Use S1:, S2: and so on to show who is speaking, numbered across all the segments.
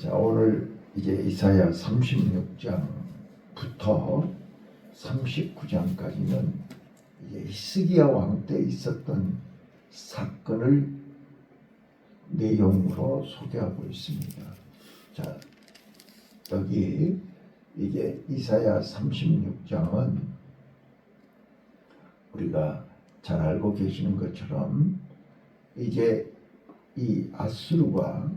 S1: 자, 오늘 이제 이사야 36장부터 39장까지는 이제 히스기야 왕 때 있었던 사건을 내용으로 소개하고 있습니다. 자, 여기 이제 이사야 36장은 우리가 잘 알고 계시는 것처럼 이제 이 아수르가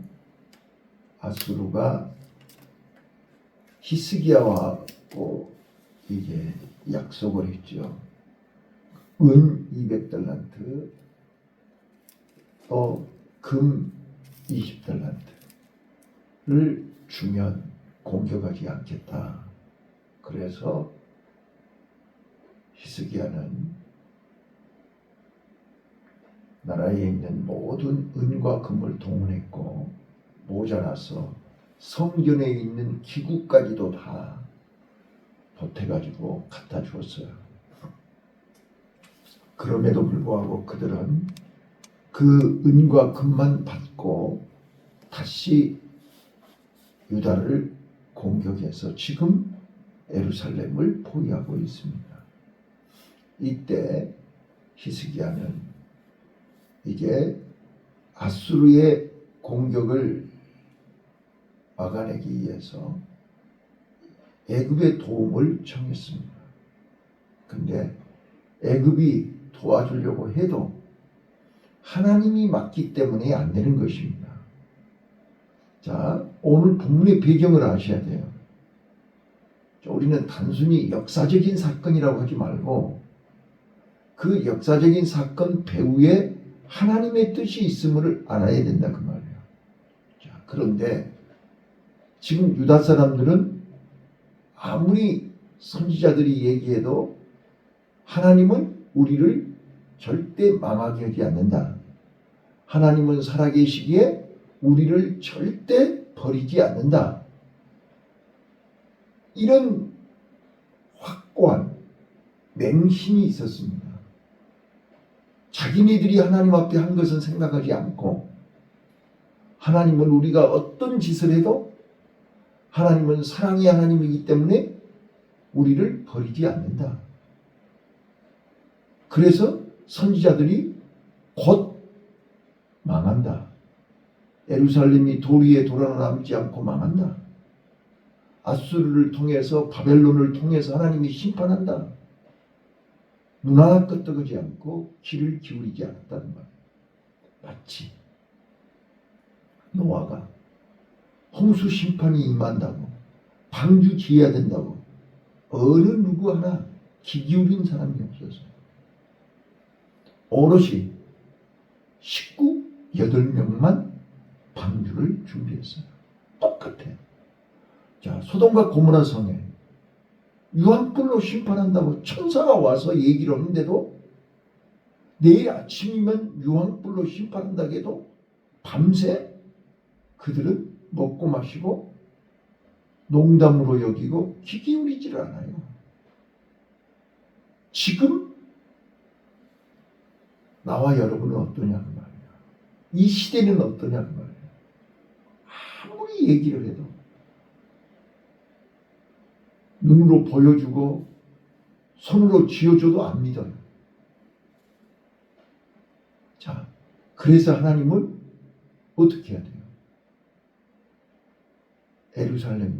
S1: 히스기야하고 이제 약속을 했죠. 은 200달란트 또 금 20달란트를 주면 공격하지 않겠다. 그래서 히스기야는 나라에 있는 모든 은과 금을 동원했고 모자라서 성전에 있는 기구까지도 다 보태가지고 갖다 주었어요. 그럼에도 불구하고 그들은 그 은과 금만 받고 다시 유다를 공격해서 지금 예루살렘을 포위하고 있습니다. 이때 히스기야는 이제 아수르의 공격을 막아내기 위해서 애굽의 도움을 청했습니다. 근데 애굽이 도와주려고 해도 하나님이 맞기 때문에 안 되는 것입니다. 자, 오늘 본문의 배경을 아셔야 돼요. 우리는 단순히 역사적인 사건이라고 하지 말고 그 역사적인 사건 배후에 하나님의 뜻이 있음을 알아야 된다 그 말이에요. 자, 그런데 지금 유다 사람들은 아무리 선지자들이 얘기해도 하나님은 우리를 절대 망하게 하지 않는다. 하나님은 살아계시기에 우리를 절대 버리지 않는다. 이런 확고한 맹신이 있었습니다. 자기네들이 하나님 앞에 한 것은 생각하지 않고 하나님은 우리가 어떤 짓을 해도 하나님은 사랑의 하나님이기 때문에 우리를 버리지 않는다. 그래서 선지자들이 곧 망한다. 예루살렘이 돌 위에 돌아남지 않고 망한다. 아수르를 통해서 바벨론을 통해서 하나님이 심판한다. 눈 하나 끄떡하지 않고 귀를 기울이지 않았다는 말. 마치 노아가 홍수 심판이 임한다고 방주 지어야 된다고 어느 누구 하나 귀 기울인 사람이 없었어요. 오롯이 식구 8명만 방주를 준비했어요. 똑같아요. 자, 소돔과 고모라 성에 유황불로 심판한다고 천사가 와서 얘기를 하는데도 내일 아침이면 유황불로 심판한다고 해도 밤새 그들은 먹고 마시고 농담으로 여기고 귀 기울이지를 않아요. 지금 나와 여러분은 어떠냐는 말이에요. 이 시대는 어떠냐는 말이에요. 아무리 얘기를 해도 눈으로 보여주고 손으로 쥐어줘도 안 믿어요. 자, 그래서 하나님은 어떻게 해야 돼요? 예루살렘이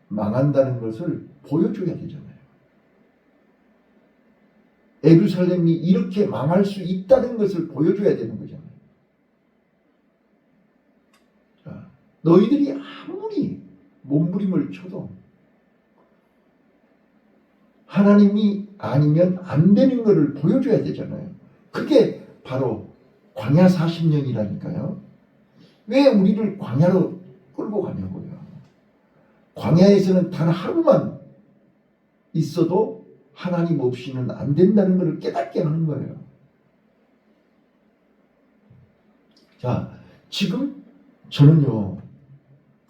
S1: 망한다는 것을 보여줘야 되잖아요. 예루살렘이 이렇게 망할 수 있다는 것을 보여줘야 되는 거잖아요. 자, 너희들이 아무리 몸부림을 쳐도 하나님이 아니면 안 되는 것을 보여줘야 되잖아요. 그게 바로 광야 40년이라니까요. 왜 우리를 광야로 끌고 가냐고요. 광야에서는 단 하루만 있어도 하나님 없이는 안 된다는 것을 깨닫게 하는 거예요. 자, 지금 저는요,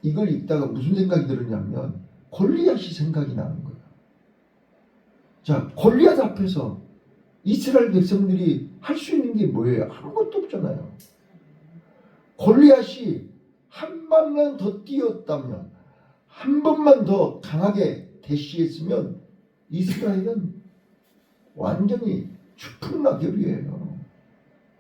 S1: 이걸 읽다가 무슨 생각이 들었냐면 골리앗이 생각이 나는 거예요. 자, 골리앗 앞에서 이스라엘 백성들이 할 수 있는 게 뭐예요? 아무것도 없잖아요. 골리앗이 한 발만 더 뛰었다면, 한 번만 더 강하게 대시했으면 이스라엘은 완전히 추풍낙엽이에요.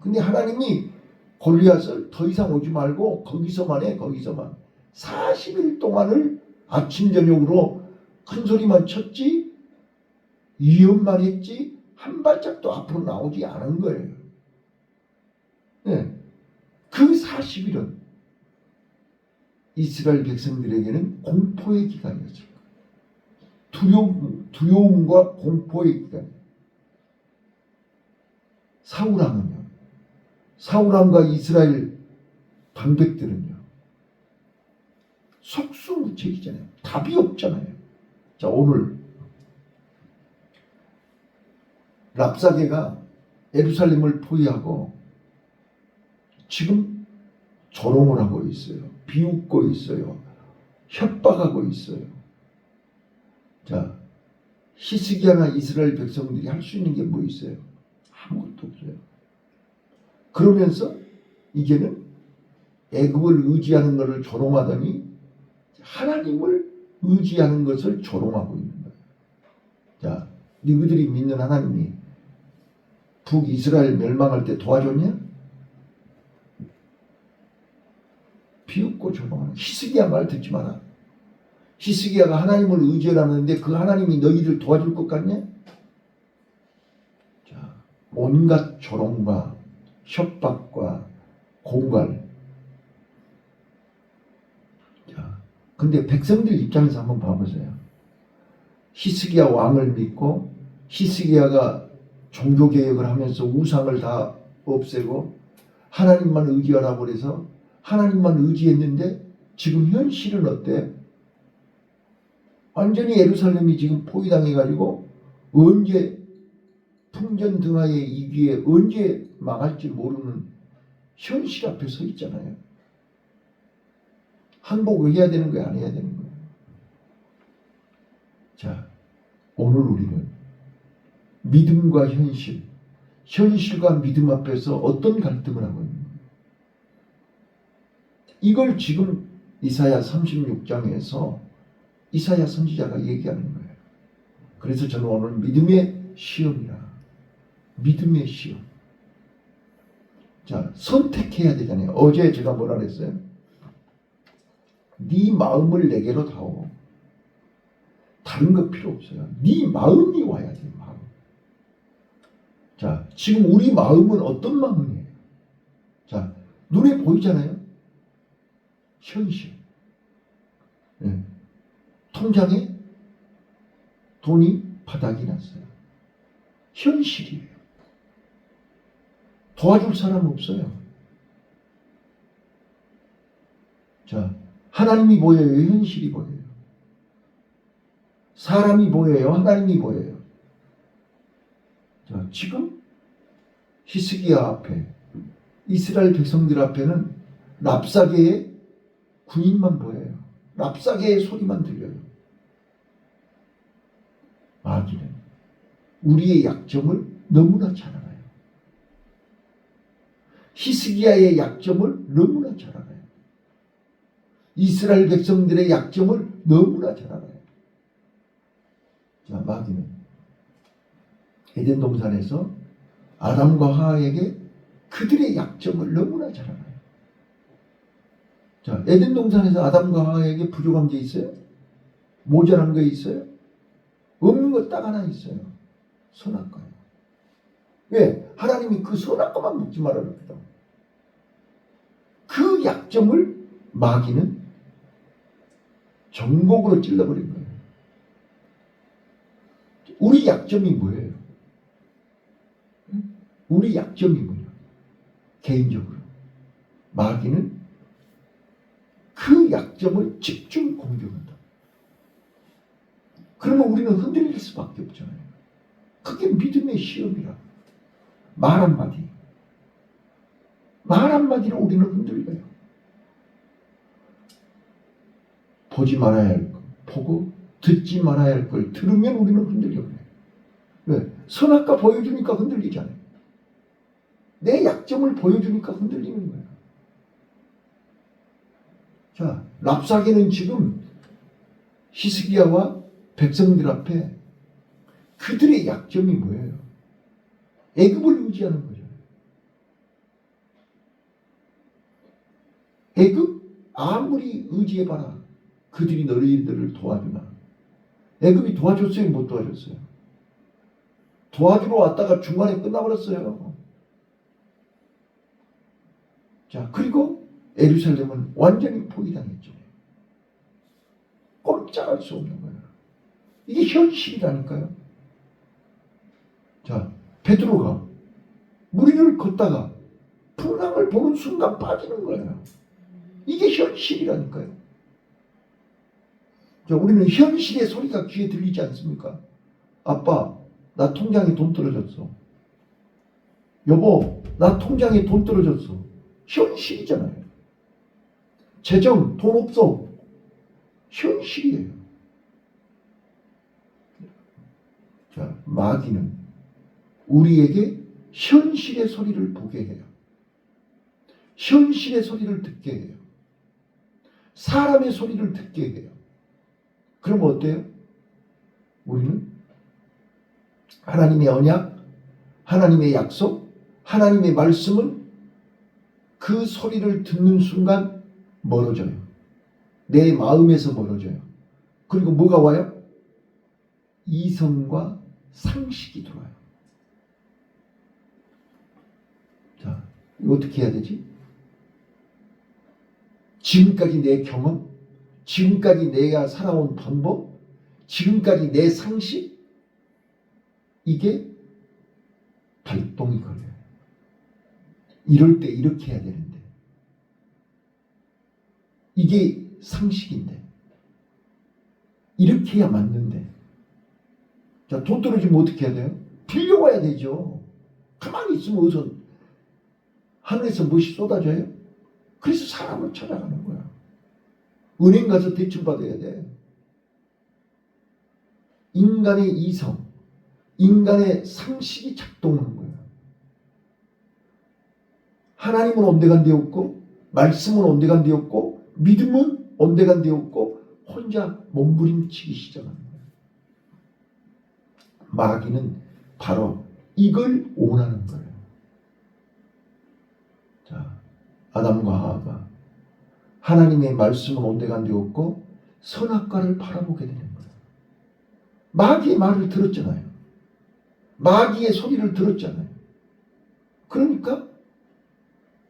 S1: 근데 하나님이 골리앗을 더 이상 오지 말고 거기서만 해, 거기서만. 40일 동안을 아침 저녁으로 큰 소리만 쳤지, 위험만 했지, 한 발짝도 앞으로 나오지 않은 거예요. 네. 그 40일은 이스라엘 백성들에게는 공포의 기간이었어요. 두려움과 공포의 기간. 사울왕과 이스라엘 방백들은요, 속수무책이잖아요. 답이 없잖아요. 자, 오늘 랍사게가 예루살렘을 포위하고 지금 조롱을 하고 있어요. 비웃고 있어요. 협박하고 있어요. 자, 히스기야나 이스라엘 백성들이 할 수 있는 게 뭐 있어요? 아무것도 없어요. 그러면서 이제는 애굽을 의지하는 것을 조롱하더니 하나님을 의지하는 것을 조롱하고 있는 거예요. 자, 너희들이 믿는 하나님이 북이스라엘 멸망할 때 도와줬냐? 비웃고 조롱하는. 히스기야 말 듣지 마라. 히스기야가 하나님을 의지하는데 그 하나님이 너희를 도와줄 것 같냐? 자, 온갖 조롱과 협박과 공갈. 자, 근데 백성들 입장에서 한번 봐보세요. 히스기야 왕을 믿고 히스기야가 종교개혁을 하면서 우상을 다 없애고 하나님만 의지하라고 그래서 하나님만 의지했는데 지금 현실은 어때? 완전히 예루살렘이 지금 포위당해가지고 언제 풍전등화의 이기에 언제 망할지 모르는 현실 앞에 서 있잖아요. 항복을 해야 되는 거야, 안 해야 되는 거야? 자, 오늘 우리는 믿음과 현실, 현실과 믿음 앞에서 어떤 갈등을 하고 있는 거예요? 이걸 지금 이사야 36장에서 이사야 선지자가 얘기하는 거예요. 그래서 저는 오늘 믿음의 시험이라. 믿음의 시험. 자, 선택해야 되잖아요. 어제 제가 뭐라 그랬어요? 네 마음을 내게로 다오. 다른 거 필요 없어요. 네 마음이 와야 돼, 마음. 자, 지금 우리 마음은 어떤 마음이에요? 자, 눈에 보이잖아요. 현실. 네. 통장에 돈이 바닥이 났어요. 현실이에요. 도와줄 사람 없어요. 자, 하나님이 보여요? 현실이 보여요? 사람이 보여요? 하나님이 보여요? 자, 지금 히스기야 앞에 이스라엘 백성들 앞에는 랍사게의 군인만 보여요. 랍사게의 소리만 들려요. 마귀는 우리의 약점을 너무나 잘 알아요. 히스기야의 약점을 너무나 잘 알아요. 이스라엘 백성들의 약점을 너무나 잘 알아요. 자, 마귀는 에덴 동산에서 아담과 하와에게 그들의 약점을 너무나 잘 알아요. 자, 에덴 동산에서 아담과 하와에게 부족한 게 있어요? 모자란 게 있어요? 없는 거 딱 하나 있어요. 선악과요. 왜? 하나님이 그 선악과만 먹지 말라 그랬거든. 그 약점을 마귀는 전곡으로 찔러버린 거예요. 우리 약점이 뭐예요? 우리 약점이 뭐냐? 개인적으로. 마귀는 그 약점을 집중 공격한다. 그러면 우리는 흔들릴 수밖에 없잖아요. 그게 믿음의 시험이라. 말 한마디. 말 한마디로 우리는 흔들려요. 보지 말아야 할 거 보고, 듣지 말아야 할 걸 들으면 우리는 흔들려요. 왜? 선악과 보여주니까 흔들리잖아요. 내 약점을 보여주니까 흔들리는 거예요. 랍사게는 지금 히스기야와 백성들 앞에 그들의 약점이 뭐예요? 애굽을 의지하는 거죠. 애굽 아무리 의지해봐라. 그들이 너희들을 도와주나. 애굽이 도와줬어요? 못 도와줬어요? 도와주러 왔다가 중간에 끝나버렸어요. 자, 그리고 예루살렘은 완전히 포위당했죠. 꼼짝할 수 없는 거예요. 이게 현실이라니까요. 자, 베드로가 무리를 걷다가 풍랑을 보는 순간 빠지는 거예요. 이게 현실이라니까요. 자, 우리는 현실의 소리가 귀에 들리지 않습니까? 아빠, 나 통장에 돈 떨어졌어. 여보, 나 통장에 돈 떨어졌어. 현실이잖아요. 재정, 돈 없어. 현실이에요. 자, 마귀는 우리에게 현실의 소리를 보게 해요. 현실의 소리를 듣게 해요. 사람의 소리를 듣게 해요. 그럼 어때요? 우리는 하나님의 언약, 하나님의 약속, 하나님의 말씀은 그 소리를 듣는 순간 멀어져요. 내 마음에서 멀어져요. 그리고 뭐가 와요? 이성과 상식이 들어와요. 자, 이거 어떻게 해야 되지? 지금까지 내 경험, 지금까지 내가 살아온 방법, 지금까지 내 상식, 이게 발동이 걸려요. 이럴 때 이렇게 해야 되는데, 이게 상식인데, 이렇게 해야 맞는데. 자, 돈 떨어지면 어떻게 해야 돼요? 빌려와야 되죠. 가만히 있으면 어디서 하늘에서 무엇이 쏟아져요? 그래서 사람을 찾아가는 거야. 은행 가서 대출 받아야 돼. 인간의 이성, 인간의 상식이 작동하는 거야. 하나님은 온데간데 없고, 말씀은 온데간데 없고, 믿음은 온데간데 없고, 혼자 몸부림치기 시작하는 거야. 마귀는 바로 이걸 원하는 거예요. 자, 아담과 하와가 하나님의 말씀은 온데간데 없고 선악과를 바라보게 되는 거예요. 마귀의 말을 들었잖아요. 마귀의 소리를 들었잖아요. 그러니까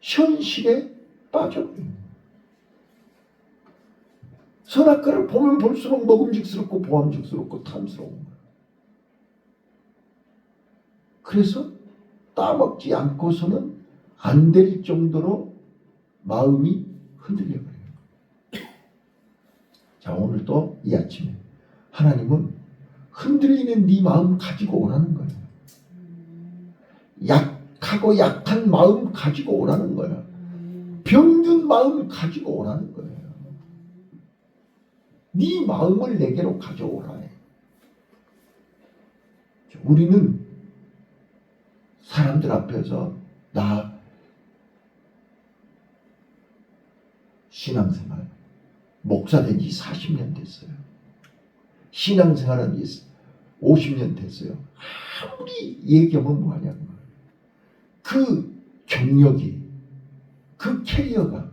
S1: 현실에 빠져버려요. 선악과를 보면 볼수록 먹음직스럽고 보암직스럽고 탐스러운 거예요. 그래서 따먹지 않고서는 안 될 정도로 마음이 흔들려버려요. 자, 오늘 또 이 아침에 하나님은 흔들리는 네 마음 가지고 오라는 거예요. 약하고 약한 마음 가지고 오라는 거예요. 병든 마음 가지고 오라는 거예요. 네 마음을 내게로 가져오라 해. 우리는 사람들 앞에서 나 신앙생활 목사 된 지 40년 됐어요. 신앙생활한 지 50년 됐어요. 아무리 얘기하면 뭐하냐고. 그 경력이, 그 캐리어가,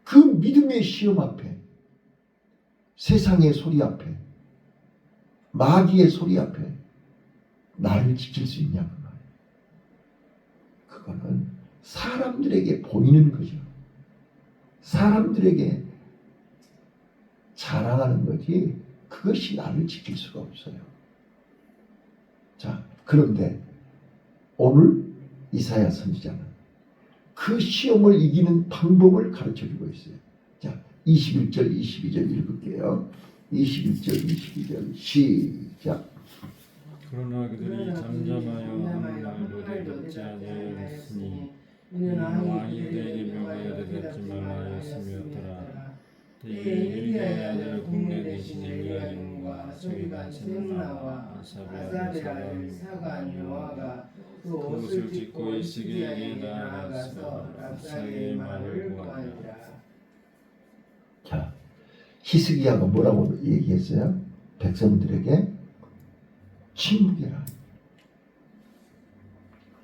S1: 그 믿음의 시험 앞에, 세상의 소리 앞에, 마귀의 소리 앞에 나를 지킬 수 있냐고 말이에요. 그거는 사람들에게 보이는 거죠. 사람들에게 자랑하는 거지 그것이 나를 지킬 수가 없어요. 자, 그런데 오늘 이사야 선지자는 그 시험을 이기는 방법을 가르쳐주고 있어요. 자, 21절 22절 읽을게요. 21절 22절 시작.
S2: 그러나 그들이 잠잠하여 하는 말을 듣지 아니하였으니 이는 왕이 그들에게 명하여 듣지 말라 하였음이었더라. 때에 엘리야의 아들 국내 대신 엘리야림과 저희 같이는 나와 아사랴 사관 요아가 그 옷을 찢고 이시기에게 나아가서 랍사게의 말을 구하니라.
S1: 히스기야가 뭐라고 얘기했어요? 백성들에게 침묵해라.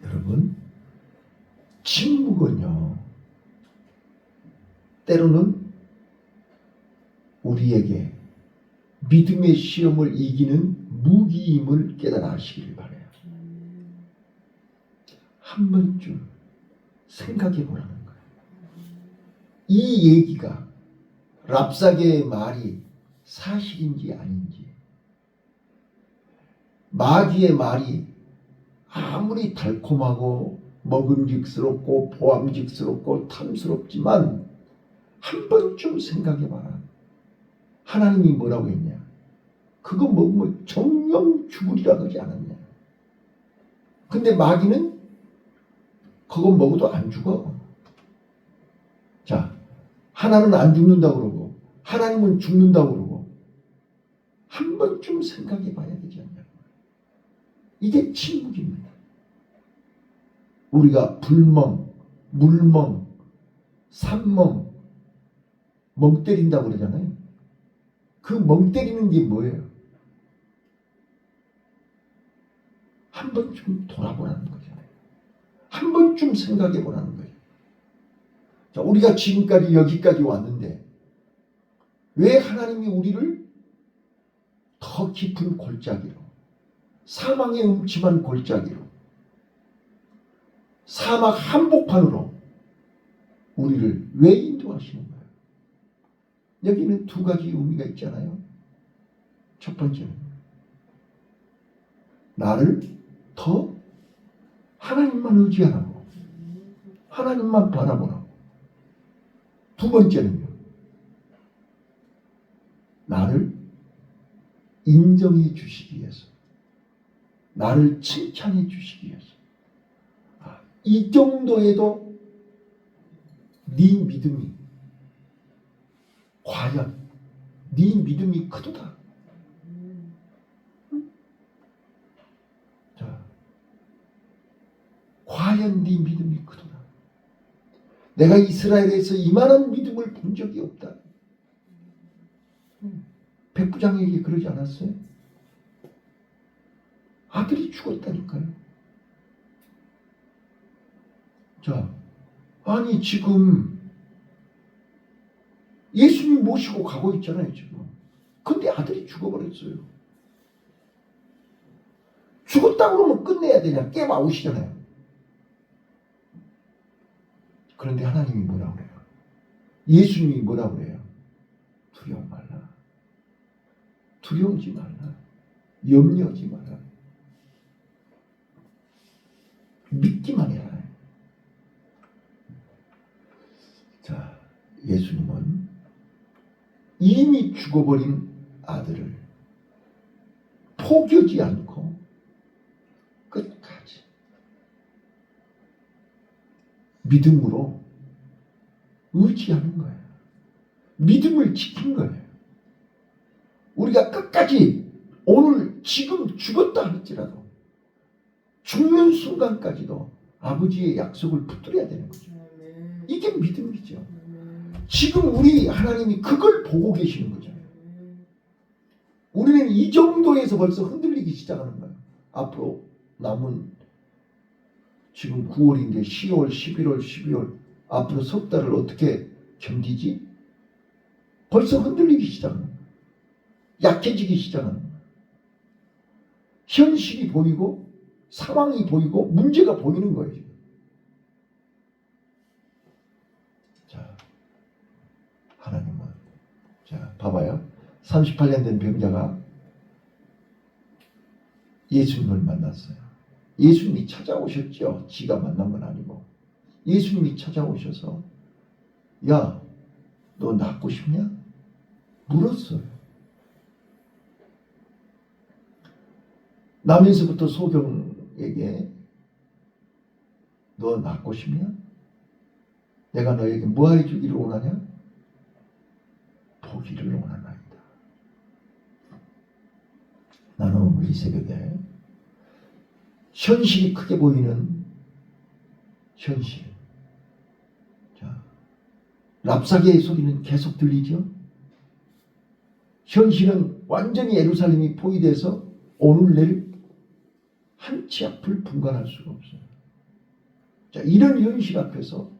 S1: 여러분, 침묵은요, 때로는 우리에게 믿음의 시험을 이기는 무기임을 깨달아 하시기를 바라요. 한 번쯤 생각해 보라는 거예요. 이 얘기가 랍사게의 말이 사실인지 아닌지, 마귀의 말이 아무리 달콤하고 먹음직스럽고 보암직스럽고 탐스럽지만 한 번쯤 생각해 봐라. 하나님이 뭐라고 했냐? 그거 먹으면 정령 죽으리라 그러지 않았냐? 근데 마귀는 그거 먹어도 안 죽어. 자, 하나는 안 죽는다고 그러고 하나님은 죽는다고 그러고 한 번쯤 생각해 봐야 되지 않냐? 이게 침묵입니다. 우리가 불멍, 물멍, 산멍, 멍 때린다고 그러잖아요. 그 멍 때리는 게 뭐예요? 한 번쯤 돌아보라는 거잖아요. 한 번쯤 생각해 보라는 거예요. 자, 우리가 지금까지 여기까지 왔는데 왜 하나님이 우리를 더 깊은 골짜기로, 사망의 음침한 골짜기로, 사막 한복판으로 우리를 왜 인도하시는 거예요? 여기는 두 가지 의미가 있잖아요. 첫 번째는 나를 더 하나님만 의지하라고, 하나님만 바라보라고. 두 번째는요, 나를 인정해 주시기 위해서, 나를 칭찬해 주시기 위해서. 이 정도에도 네 믿음이, 과연 네 믿음이 크도다. 자, 과연 네 믿음이 크도다. 내가 이스라엘에서 이만한 믿음을 본 적이 없다. 백부장에게 그러지 않았어요? 아들이 죽었다니까요. 자, 아니 지금 예수님 모시고 가고 있잖아요 지금. 근데 아들이 죽어버렸어요. 죽었다고 그러면 끝내야 되냐? 게임 아웃이잖아요. 그런데 하나님이 뭐라고 그래요? 예수님이 뭐라고 그래요? 두려워 말라. 두려워하지 말라. 염려하지 마라. 믿기만 해라. 자, 예수님은 이미 죽어버린 아들을 포기하지 않고 끝까지 믿음으로 의지하는 거예요. 믿음을 지킨 거예요. 우리가 끝까지 오늘 지금 죽었다 할지라도 죽는 순간까지도 아버지의 약속을 붙들어야 되는 거죠. 이게 믿음이죠. 지금 우리 하나님이 그걸 보고 계시는 거죠. 우리는 이 정도에서 벌써 흔들리기 시작하는 거예요. 앞으로 남은 지금 9월인데 10월, 11월, 12월 앞으로 석 달을 어떻게 견디지? 벌써 흔들리기 시작하는 거예요. 약해지기 시작하는 거예요. 현실이 보이고 상황이 보이고 문제가 보이는 거예요. 지금. 자, 하나님은 자 봐봐요. 38년 된 병자가 예수님을 만났어요. 예수님이 찾아오셨죠. 지가 만난 건 아니고 예수님이 찾아오셔서 야, 너 낫고 싶냐? 물었어요. 나면서부터 소경에게 너 낫고 싶냐? 내가 너에게 뭐 해주기를 원하냐? 보기를 원하나이다. 나는 오늘 이 새벽에 현실이 크게 보이는 현실. 자, 랍사게의 소리는 계속 들리죠? 현실은 완전히 예루살렘이 포위돼서 오늘 내일 한 치 앞을 분간할 수가 없어요. 자, 이런 현실 앞에서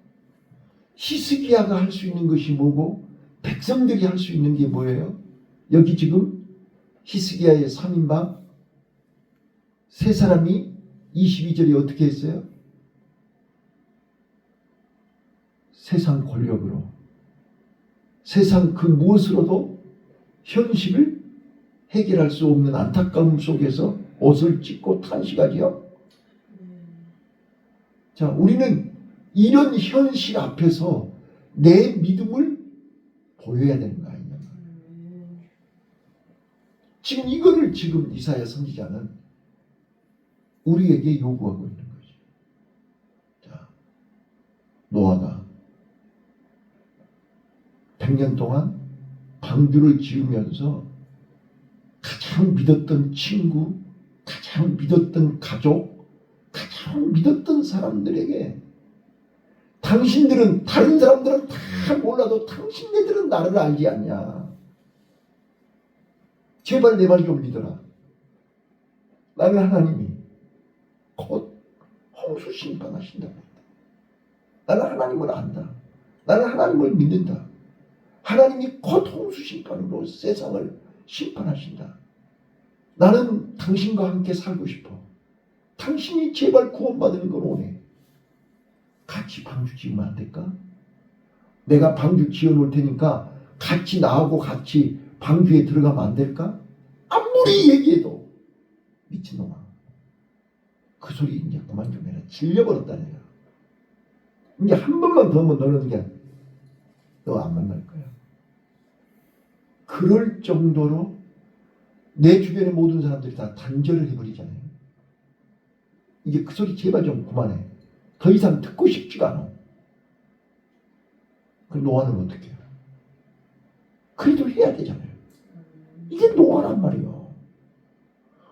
S1: 히스기야가 할 수 있는 것이 뭐고 백성들이 할 수 있는 게 뭐예요? 여기 지금 히스기야의 3인방 세 사람이 22절에 어떻게 했어요? 세상 권력으로, 세상 그 무엇으로도 현실을 해결할 수 없는 안타까움 속에서 옷을 찢고 탄식하지요. 자, 우리는 이런 현실 앞에서 내 믿음을 보여야 되는 거 아니냐. 지금 이거를 지금 이사야 선지자는 우리에게 요구하고 있는 거죠. 자, 노아가 100년 동안 방주를 지으면서 가장 믿었던 친구, 가장 믿었던 가족, 가장 믿었던 사람들에게 당신들은 다른 사람들은 다 몰라도 당신네들은 나를 알지 않냐. 제발 내 말 좀 믿어라. 나는 하나님이 곧 홍수 심판하신다. 나는 하나님을 안다. 나는 하나님을 믿는다. 하나님이 곧 홍수 심판으로 세상을 심판하신다. 나는 당신과 함께 살고 싶어. 당신이 제발 구원받는 걸 원해. 같이 방주 지으면 안 될까? 내가 방주 지어놓을 테니까 같이 나하고 같이 방주에 들어가면 안 될까? 아무리 얘기해도 미친놈아. 그 소리 이제 그만 좀 해라. 질려버렸다 내가. 이제 한 번만 더 하면 너는 그냥 너 안 만날 거야. 그럴 정도로 내 주변의 모든 사람들이 다 단절을 해버리잖아요. 이제 그 소리 제발 좀 그만해. 더 이상 듣고 싶지가 않아. 그럼 노아는 어떻게 해요? 그래도 해야 되잖아요. 이게 노아란 말이에요.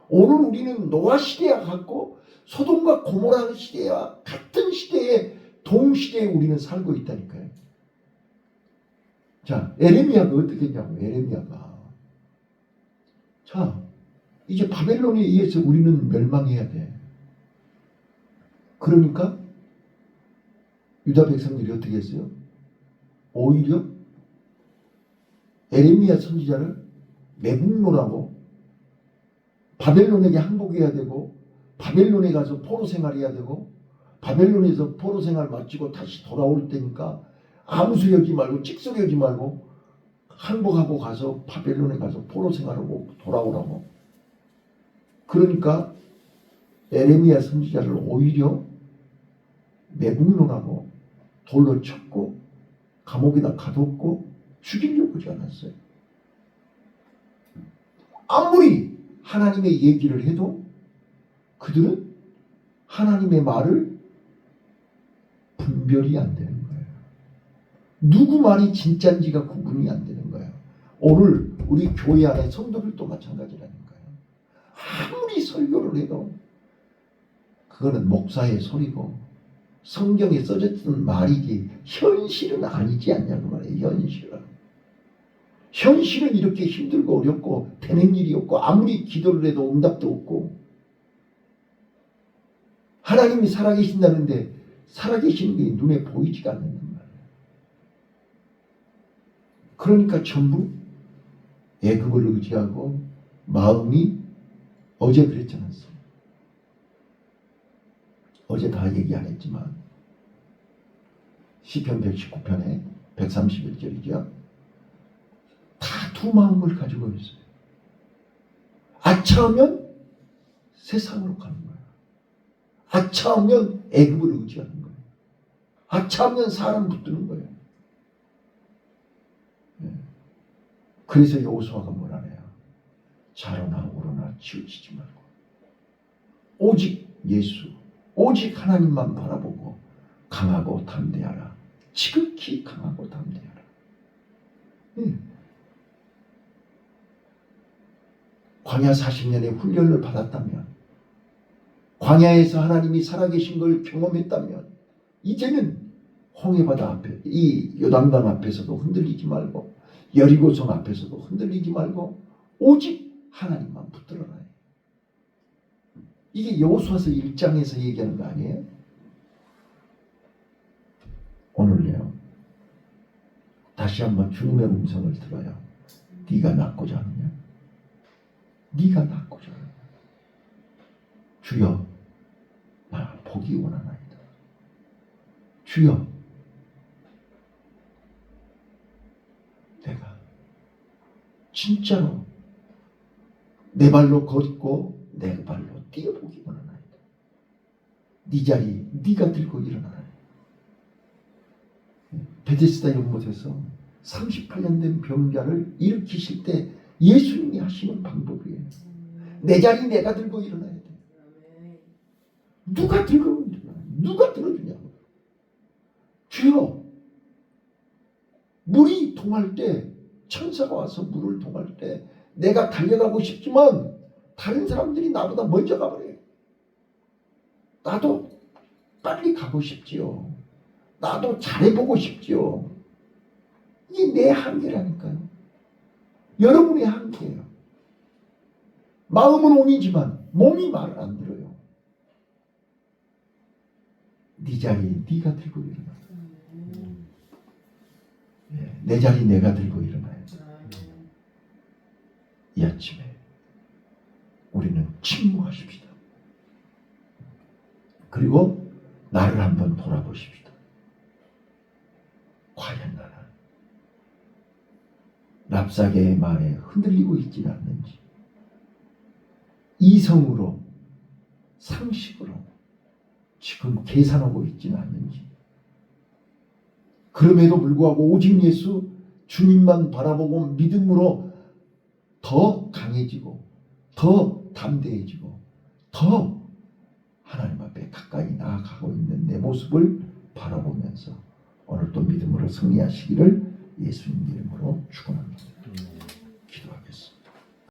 S1: 오늘 우리는 노아 시대와 같고 소돔과 고모라 시대와 같은 시대에 동시대에 우리는 살고 있다니까요. 자, 에레미야가 어떻게 했냐고. 에레미야가 자, 이제 바벨론에 의해서 우리는 멸망해야 돼. 그러니까 유다 백성들이 어떻게 했어요? 오히려 에레미야 선지자를 매국노라고 바벨론에게 항복해야 되고 바벨론에 가서 포로 생활해야 되고 바벨론에서 포로 생활 마치고 다시 돌아올 때니까 아무 소리 하지 말고 찍소리 하지 말고 항복하고 가서 바벨론에 가서 포로 생활하고 돌아오라고. 그러니까 에레미야 선지자를 오히려 매국노라고 돌로 쳤고 감옥에다 가뒀고 죽이려고 하지 않았어요. 아무리 하나님의 얘기를 해도 그들은 하나님의 말을 분별이 안 되는 거예요. 누구 말이 진짜인지가 구분이 안 되는 거예요. 오늘 우리 교회 안에 성도들도 마찬가지라는 거예요. 아무리 설교를 해도 그거는 목사의 소리고 성경에 써졌던 말이지 현실은 아니지 않냐고 말이에요. 현실은 이렇게 힘들고 어렵고 되는 일이 없고 아무리 기도를 해도 응답도 없고 하나님이 살아계신다는데 살아계시는 게 눈에 보이지가 않는 말이에요. 그러니까 전부 애굽을 의지하고 마음이 어제 그랬지 않았어요. 어제 다 얘기 안 했지만 시편 119편에 131절이죠. 다 두 마음을 가지고 있어요. 아차하면 세상으로 가는 거예요. 아차하면 애굽을 의지하는 거예요. 아차하면 사람 붙드는 거예요. 그래서 여호수아가 뭐라 해요? 좌로나 우로나 치우치지 말고 오직 예수, 오직 하나님만 바라보고 강하고 담대하라. 지극히 강하고 담대하라. 광야 40년의 훈련을 받았다면, 광야에서 하나님이 살아계신 걸 경험했다면 이제는 홍해바다 앞에, 이 요단강 앞에서도 흔들리지 말고 여리고성 앞에서도 흔들리지 말고 오직 하나님만 붙들어라. 이게 여호수아서 1장에서 얘기하는 거 아니에요? 오늘요 다시 한번 주님의 음성을 들어요. 네가 낫고자 하느냐? 네가 낫고자 하느냐? 주여 나 보기 원하나이다. 주여 내가 진짜로 내 발로 걷고 내 발로 뛰어보기 원하나이다. 네 자리 네가 들고 일어나라. 베데스다 연못에서 38년 된 병자를 일으키실 때 예수님이 하시는 방법이에요. 내 자리 내가 들고 일어나야 돼. 누가 들고 일어나? 누가 들어주냐고. 주여 물이 동할 때 천사가 와서 물을 동할 때 내가 달려가고 싶지만 다른 사람들이 나보다 먼저 가버려요. 나도 빨리 가고 싶지요. 나도 잘해보고 싶지요. 이게 내 한계라니까요. 여러분의 한계예요. 마음은 온이지만 몸이 말을 안 들어요. 네 자리 네가 들고 일어나. 내 자리 내가 들고 일어나야 돼. 이 아침에 우리는 침묵하십시다. 그리고 나를 한번 돌아보십시다. 과연 나는 랍사게의 말에 흔들리고 있지는 않는지, 이성으로 상식으로 지금 계산하고 있지는 않는지, 그럼에도 불구하고 오직 예수 주님만 바라보고 믿음으로 더 강해지고 더 담대해지고 더 하나님 앞에 가까이 나아가고 있는 내 모습을 바라보면서 오늘 또 믿음으로 승리하시기를 예수님 이름으로 축원합니다. 기도하겠습니다.